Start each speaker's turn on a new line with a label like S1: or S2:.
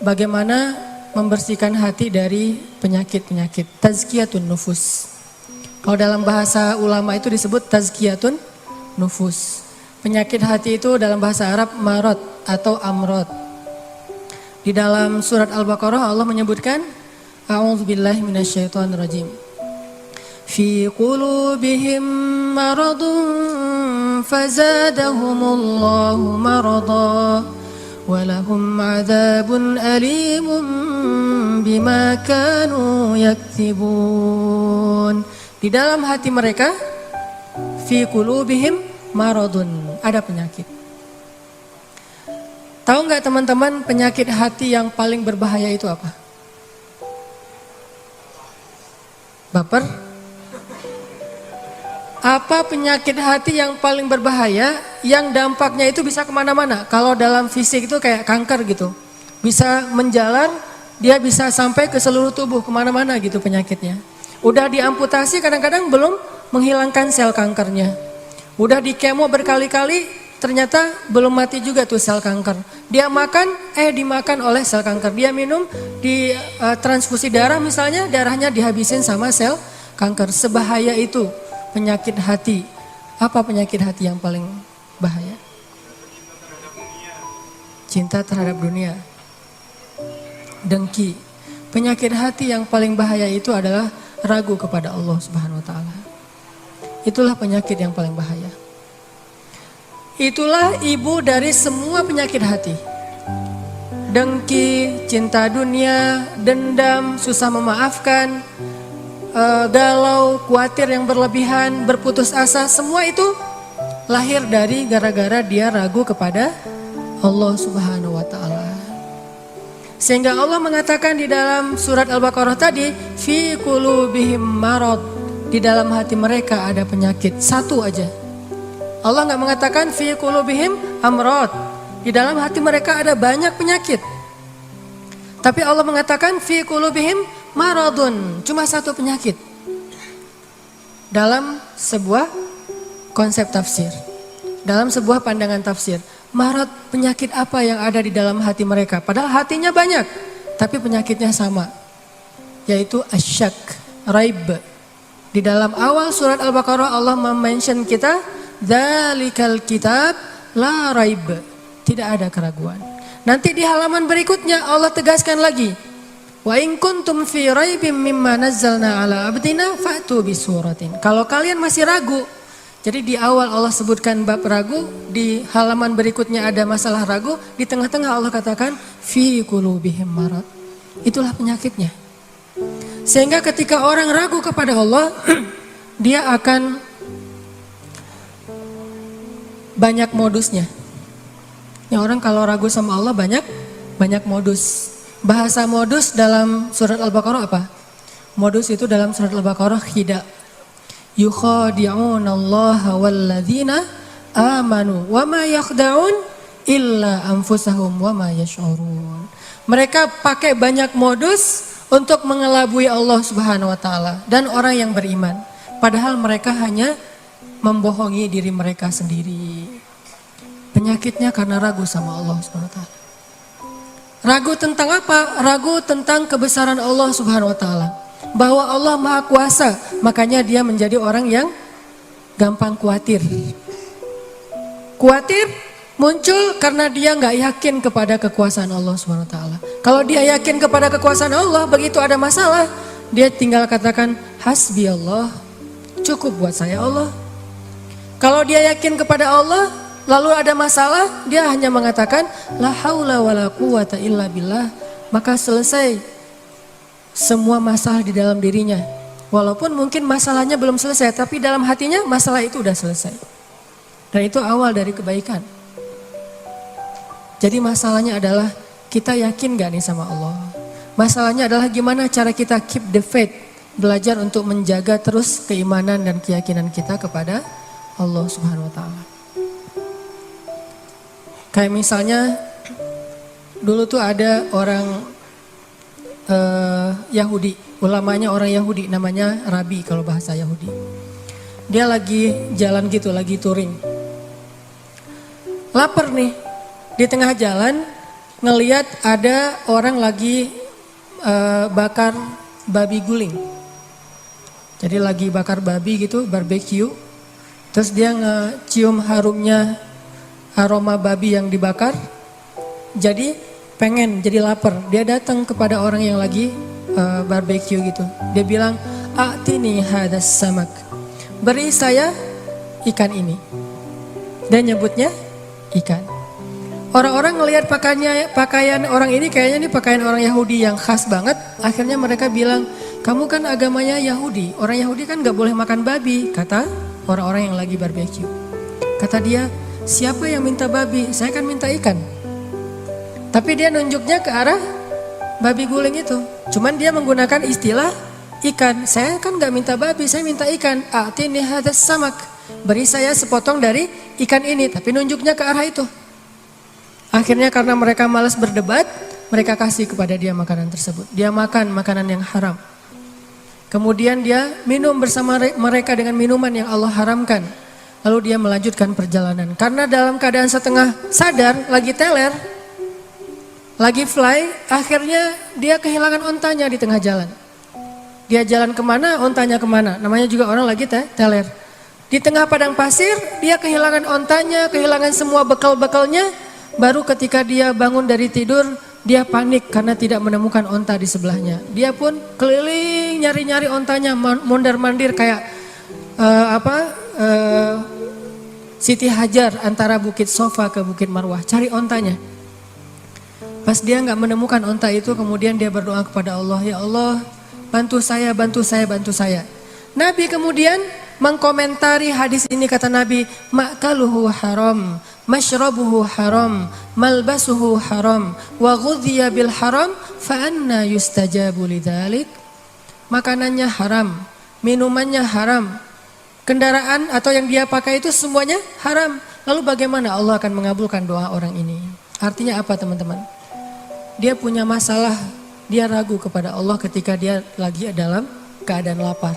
S1: bagaimana membersihkan hati dari penyakit-penyakit. Tazkiyatun nufus. Kalau dalam bahasa ulama itu disebut tazkiyatun nufus. Penyakit hati itu dalam bahasa Arab marad atau amrod. Di dalam surat Al-Baqarah Allah menyebutkan a'udzubillahi minasyaitonirrajim. Fi qulubihim maradun fazadahumullahu marada walahum 'adzabun alimun bima kanu yaktibun. Di dalam hati mereka fi qulubihim maradun, ada penyakit. Tahu nggak teman-teman penyakit hati yang paling berbahaya itu apa? Baper? Apa penyakit hati yang paling berbahaya yang dampaknya itu bisa kemana-mana? Kalau dalam fisik itu kayak kanker gitu. Bisa menjalar, dia bisa sampai ke seluruh tubuh kemana-mana gitu penyakitnya. Udah diamputasi kadang-kadang belum menghilangkan sel kankernya. Udah di kemo berkali-kali ternyata belum mati juga tuh sel kanker. Dia makan, dimakan oleh sel kanker. Dia minum, di transfusi darah misalnya, darahnya dihabisin sama sel kanker. Sebahaya itu penyakit hati. Apa penyakit hati yang paling bahaya? Cinta terhadap dunia. Dengki. Penyakit hati yang paling bahaya itu adalah ragu kepada Allah Subhanahu wa taala. Itulah penyakit yang paling bahaya. Itulah ibu dari semua penyakit hati. Dengki, cinta dunia, dendam, susah memaafkan, galau, khawatir yang berlebihan, berputus asa, semua itu lahir dari gara-gara dia ragu kepada Allah Subhanahu wa taala. Sehingga Allah mengatakan di dalam surat Al-Baqarah tadi, fi qulubihim marad, di dalam hati mereka ada penyakit, satu aja. Allah nggak mengatakan fi qulubihim amrad. Di dalam hati mereka ada banyak penyakit. Tapi Allah mengatakan fi qulubihim maradun, cuma satu penyakit. Dalam sebuah konsep tafsir, dalam sebuah pandangan tafsir, marad, penyakit apa yang ada di dalam hati mereka? Padahal hatinya banyak, tapi penyakitnya sama, yaitu asyak, raib. Di dalam awal surat Al-Baqarah Allah mention kita, dzalikal kitab la raib, tidak ada keraguan. Nanti di halaman berikutnya Allah tegaskan lagi, wa in kuntum fi raibim mimma nazzalna ala abdina fa'tu bisuratin. Kalau kalian masih ragu, jadi di awal Allah sebutkan bab ragu, di halaman berikutnya ada masalah ragu, di tengah-tengah Allah katakan fi qulubihim marad. Itulah penyakitnya. Sehingga ketika orang ragu kepada Allah, dia akan banyak modusnya. Ya, orang kalau ragu sama Allah banyak modus. Bahasa modus dalam surat Al-Baqarah apa? Modus itu dalam surat Al-Baqarah khida. Yukhadi'unallaha walladzina amanu wa ma yakhda'un illa anfusahum wa ma yash'urun. Mereka pakai banyak modus untuk mengelabui Allah Subhanahu wa taala dan orang yang beriman. Padahal mereka hanya membohongi diri mereka sendiri. Penyakitnya karena ragu sama Allah Subhanahu wa taala. Ragu tentang apa? Ragu tentang kebesaran Allah Subhanahu wa taala. Bahwa Allah Maha Kuasa, makanya dia menjadi orang yang gampang khawatir. Khawatir muncul karena dia nggak yakin kepada kekuasaan Allah Subhanahu wa taala. Kalau dia yakin kepada kekuasaan Allah, begitu ada masalah, dia tinggal katakan hasbi Allah, cukup buat saya Allah. Kalau dia yakin kepada Allah, lalu ada masalah, dia hanya mengatakan la haula wala quwata illa billah, maka selesai semua masalah di dalam dirinya. Walaupun mungkin masalahnya belum selesai, tapi dalam hatinya masalah itu udah selesai. Dan itu awal dari kebaikan. Jadi masalahnya adalah kita yakin gak nih sama Allah. Masalahnya adalah gimana cara kita keep the faith, belajar untuk menjaga terus keimanan dan keyakinan kita kepada Allah Subhanahu wa taala. Kayak misalnya dulu tuh ada orang Yahudi, ulamanya orang Yahudi, namanya Rabi kalau bahasa Yahudi. Dia lagi jalan gitu, lagi touring. Lapar nih, di tengah jalan ngeliat ada orang lagi bakar babi guling. Jadi lagi bakar babi gitu, barbecue. Terus dia ngecium harumnya aroma babi yang dibakar. Jadi pengen, jadi lapar. Dia datang kepada orang yang lagi barbecue gitu. Dia bilang, "A'tini hadas samak." Beri saya ikan ini. Dan nyebutnya ikan. Orang-orang ngelihat pakaian orang ini kayaknya ini pakaian orang Yahudi yang khas banget. Akhirnya mereka bilang, "Kamu kan agamanya Yahudi. Orang Yahudi kan gak boleh makan babi," kata orang-orang yang lagi barbecue. Kata dia, "Siapa yang minta babi? Saya kan minta ikan." Tapi dia nunjuknya ke arah babi guling itu. Cuman dia menggunakan istilah ikan. Saya kan gak minta babi, saya minta ikan. "A'tini hadas samak." Beri saya sepotong dari ikan ini, tapi nunjuknya ke arah itu. Akhirnya karena mereka malas berdebat, mereka kasih kepada dia makanan tersebut. Dia makan makanan yang haram. Kemudian dia minum bersama mereka dengan minuman yang Allah haramkan. Lalu dia melanjutkan perjalanan. Karena dalam keadaan setengah sadar, lagi teler, lagi fly, akhirnya dia kehilangan ontanya di tengah jalan. Dia jalan kemana, ontanya kemana. Namanya juga orang lagi teler. Di tengah padang pasir, dia kehilangan ontanya, kehilangan semua bekal-bekalnya. Baru ketika dia bangun dari tidur, dia panik karena tidak menemukan onta di sebelahnya. Dia pun keliling nyari-nyari ontanya, mondar-mandir kayak Siti Hajar antara Bukit Sofa ke Bukit Marwah, cari ontanya. Pas dia nggak menemukan onta itu, kemudian dia berdoa kepada Allah, "Ya Allah, bantu saya, bantu saya, bantu saya." Nabi kemudian mengkomentari hadis ini, kata Nabi, "Ma'kaluhu haram, mashrabuhu haram, malbasuhu haram, wa ghudhiya bil haram, fa anna yustajabu lidzalik." Makanannya haram, minumannya haram, kendaraan atau yang dia pakai itu semuanya haram. Lalu bagaimana Allah akan mengabulkan doa orang ini? Artinya apa teman-teman? Dia punya masalah, dia ragu kepada Allah ketika dia lagi dalam keadaan lapar.